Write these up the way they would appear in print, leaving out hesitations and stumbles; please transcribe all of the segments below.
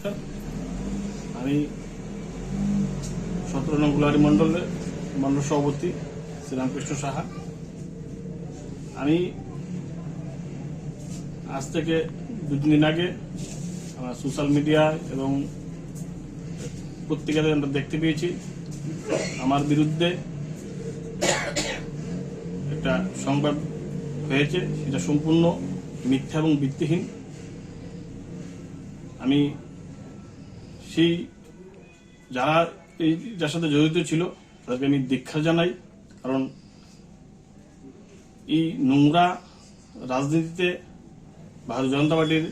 নমস্কার। আমি 17 নং গুলাহাটি মন্ডল সভাপতি শ্রীরামকৃষ্ণ সাহা। আমি আজ থেকে 2 দিন আগে আমার সোশ্যাল মিডিয়া এবং পত্রিকাতে আমরা দেখতে পেয়েছি আমার বিরুদ্ধে একটা সংবাদ হয়েছে, সেটা সম্পূর্ণ মিথ্যা এবং ভিত্তিহীন। আমি সেই যারা যার সাথে জড়িত ছিল তাদেরকে আমি দীক্ষা জানাই, কারণ এই নোংরা রাজনীতিতে ভারতীয় জনতা পার্টির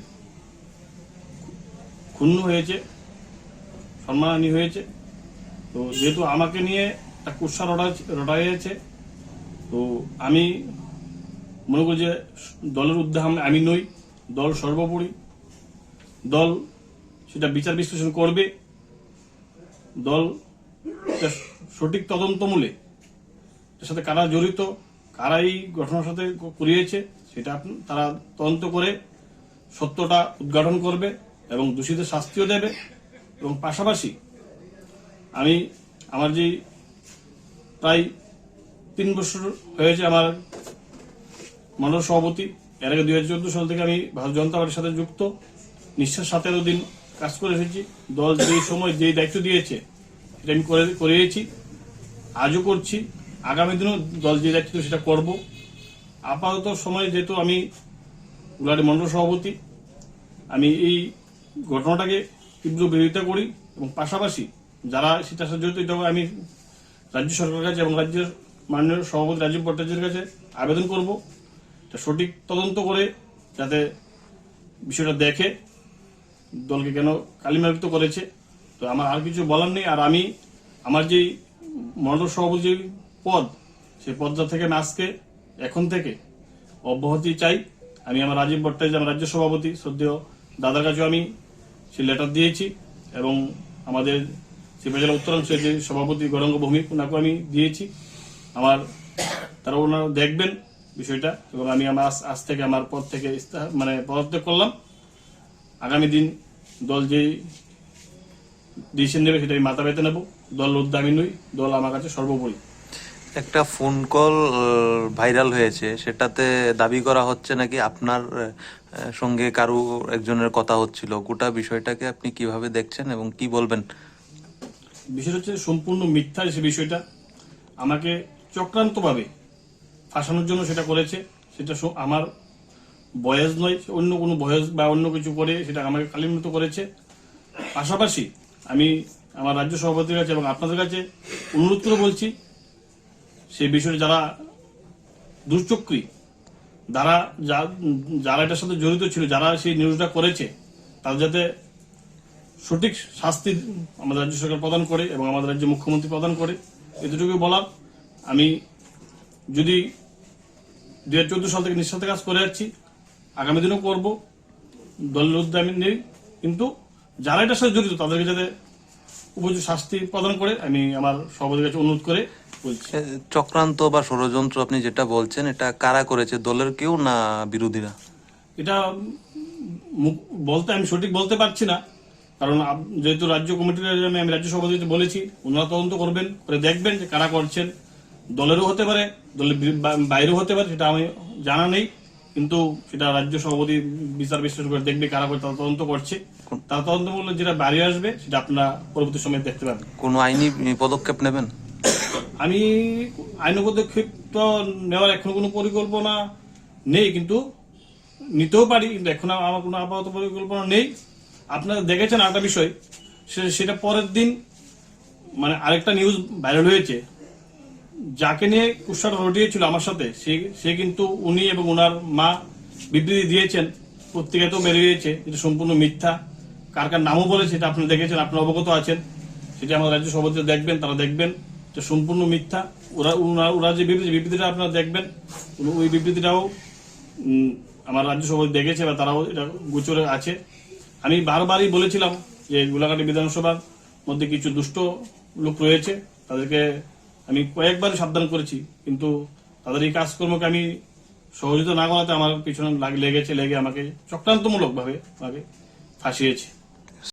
ক্ষুণ্ণ হয়েছে, সম্মানহানি হয়েছে। তো যেহেতু আমাকে নিয়ে একটা কুৎসা রটা হয়েছে, তো আমি মনে করি যে দলের ঊর্ধ্বে আমি নই, দল সর্বোপরি। দল সেটা বিচার বিশ্লেষণ করবে, দল সঠিক তদন্তমূলে এর সাথে কারা জড়িত, কারা এই ঘটনার সাথে করিয়েছে সেটা তারা তদন্ত করে সত্যটা উদ্ঘাটন করবে এবং দোষীদের শাস্তিও দেবে। এবং পাশাপাশি আমি আমার যে প্রায় 3 বছর হয়েছে আমার মন্ডল সভাপতি, এর আগে 2014 সাল থেকে আমি ভারতীয় জনতা পার্টির সাথে যুক্ত, নিঃশ্বাস 17 দিন কাজ করে এসেছি। দল যে সময় যে দায়িত্ব দিয়েছে সেটা আমি করেছি, আজও করছি, আগামী দিনও দল যে দায়িত্ব সেটা করব। আপাতত সময় যেহেতু আমি গুলাহাটি মন্ডল সভাপতি, আমি এই ঘটনাটাকে তীব্র বিরোধিতা করি এবং পাশাপাশি যারা সেটার সাথে জড়িত আমি রাজ্য সরকারের কাছে এবং রাজ্যের মাননীয় সভাপতি রাজীব ভট্টাচার্যের কাছে আবেদন করব সঠিক তদন্ত করে যাতে বিষয়টা দেখে দলকে কেন কালিমালিপ্ত করেছে। তো আমার আর কিছু বলার নেই। আর আমি আমার যে মন্ডল সভাপতি পদ, সেই পদটা থেকে আজকে এখন থেকে অব্যাহতি চাই। আমি আমার রাজীব ভট্টাচার্য, আমার রাজ্য সভাপতি শ্রদ্ধেয় দাদার কাছেও আমি সেই লেটার দিয়েছি এবং আমাদের সিপাহী জেলা উত্তরাংশের যে সভাপতি গৌরাঙ্গ ভৌমিক, ওনাকেও আমি দিয়েছি। ওনারা দেখবেন বিষয়টা এবং আমি আমার আজ থেকে আমার পদ থেকে পদত্যাগ করলাম। আগামী দিন দল যে ডিসিশন নেবে সেটা আমি মাথা পেতে নেব। দল ঊর্ধ্বে আমি নই, দল আমার কাছে সর্বোপরি। একটা ফোন কল ভাইরাল হয়েছে, সেটাতে দাবি করা হচ্ছে নাকি আপনার সঙ্গে কারো একজনের কথা হচ্ছিল। গোটা বিষয়টাকে আপনি কিভাবে দেখছেন এবং কি বলবেন? বিষয়টা হচ্ছে সম্পূর্ণ মিথ্যা। সে বিষয়টা আমাকে চক্রান্তভাবে ফাঁসানোর জন্য সেটা করেছে। সেটা আমার বয়স নয়, অন্য কোনো বয়স বা অন্য কিছু করে সেটা আমাকে কালিমালিপ্ত করেছে। পাশাপাশি আমি আমার রাজ্য সভাপতির কাছে এবং আপনাদের কাছে অনুরোধ করে বলছি, সেই বিষয়ে যারা দুশ্চক্রী, যারা এটার সাথে জড়িত ছিল, যারা সেই নিউজটা করেছে, তারা যাতে সঠিক শাস্তি আমাদের রাজ্য সরকার প্রদান করে এবং আমাদের রাজ্য মুখ্যমন্ত্রী প্রদান করে, এতটুকুই বলার। আমি যদি 2014 সাল থেকে নিঃস্বার্থে কাজ করে যাচ্ছি, আগামী দিনও করব, দলের ঊর্ধ্বে আমি নেই, কিন্তু যারা এটার সাথে জড়িত তাদেরকে যাতে উপযুক্ত শাস্তি প্রদান করে আমি আমার সভাপতির কাছে অনুরোধ করে বলছি। চক্রান্ত বা ষড়যন্ত্র আপনি যেটা বলছেন, এটা কারা করেছে? দলের কেউ না বিরোধীরা? এটা বলতে আমি সঠিক বলতে পারছি না, কারণ যেহেতু রাজ্য কমিটির আমি রাজ্য সভাপতিকে বলেছি, ওনারা তদন্ত করবেন, করে দেখবেন যে কারা করছেন। দলেরও হতে পারে, দলের বাইরেও হতে পারে, সেটা আমি জানা নেই, কিন্তু সেটা রাজ্য সভাপতি বিচার বিশ্লেষণ করে দেখবে কারা করে, তারা তদন্ত করছে। তার তদন্ত মূল্য যেটা বাইরে আসবে সেটা আপনারা পরবর্তী সময় দেখতে পাবেন। কোনো আইনি পদক্ষেপ নেবেন? আমি আইন পদক্ষেপ তো নেওয়ার এখন কোনো পরিকল্পনা নেই, কিন্তু নিতেও পারি, কিন্তু এখন আমার কোনো আপাতত পরিকল্পনা নেই। আপনারা দেখেছেন আরেকটা বিষয়, সেটা পরের দিন আরেকটা নিউজ ভাইরাল হয়েছে, যাকে নিয়ে কুৎসাটা রটিয়েছিল আমার সাথে, সে কিন্তু উনি এবং ওনার মা বিবৃতি দিয়েছেন, পত্রিকাতেও বেরিয়েছে, এটা সম্পূর্ণ মিথ্যা। কার কার নামও বলেছে সেটা আপনারা দেখেছেন, আপনারা অবগত আছেন। সেটা আমার রাজ্য সভাপতি দেখবেন, তারা দেখবেন যে সম্পূর্ণ মিথ্যা। ওরা যে বিবৃতিটা আপনারা দেখবেন, ওই বিবৃতিটাও আমার রাজ্য সভাপতি দেখেছে বা তারাও এটা গোচরে আছে। আমি বারবারই বলেছিলাম যে গোলাঘাটি বিধানসভার মধ্যে কিছু দুষ্ট লোক রয়েছে, তাদেরকে আমি কয়েকবারই সাবধান করেছি, কিন্তু তাদের এই কাজকর্মকে আমি সহযোগিতা না করাতে আমার পিছনে লেগে আমাকে চক্রান্তমূলক ভাবে ফাঁসিয়েছে।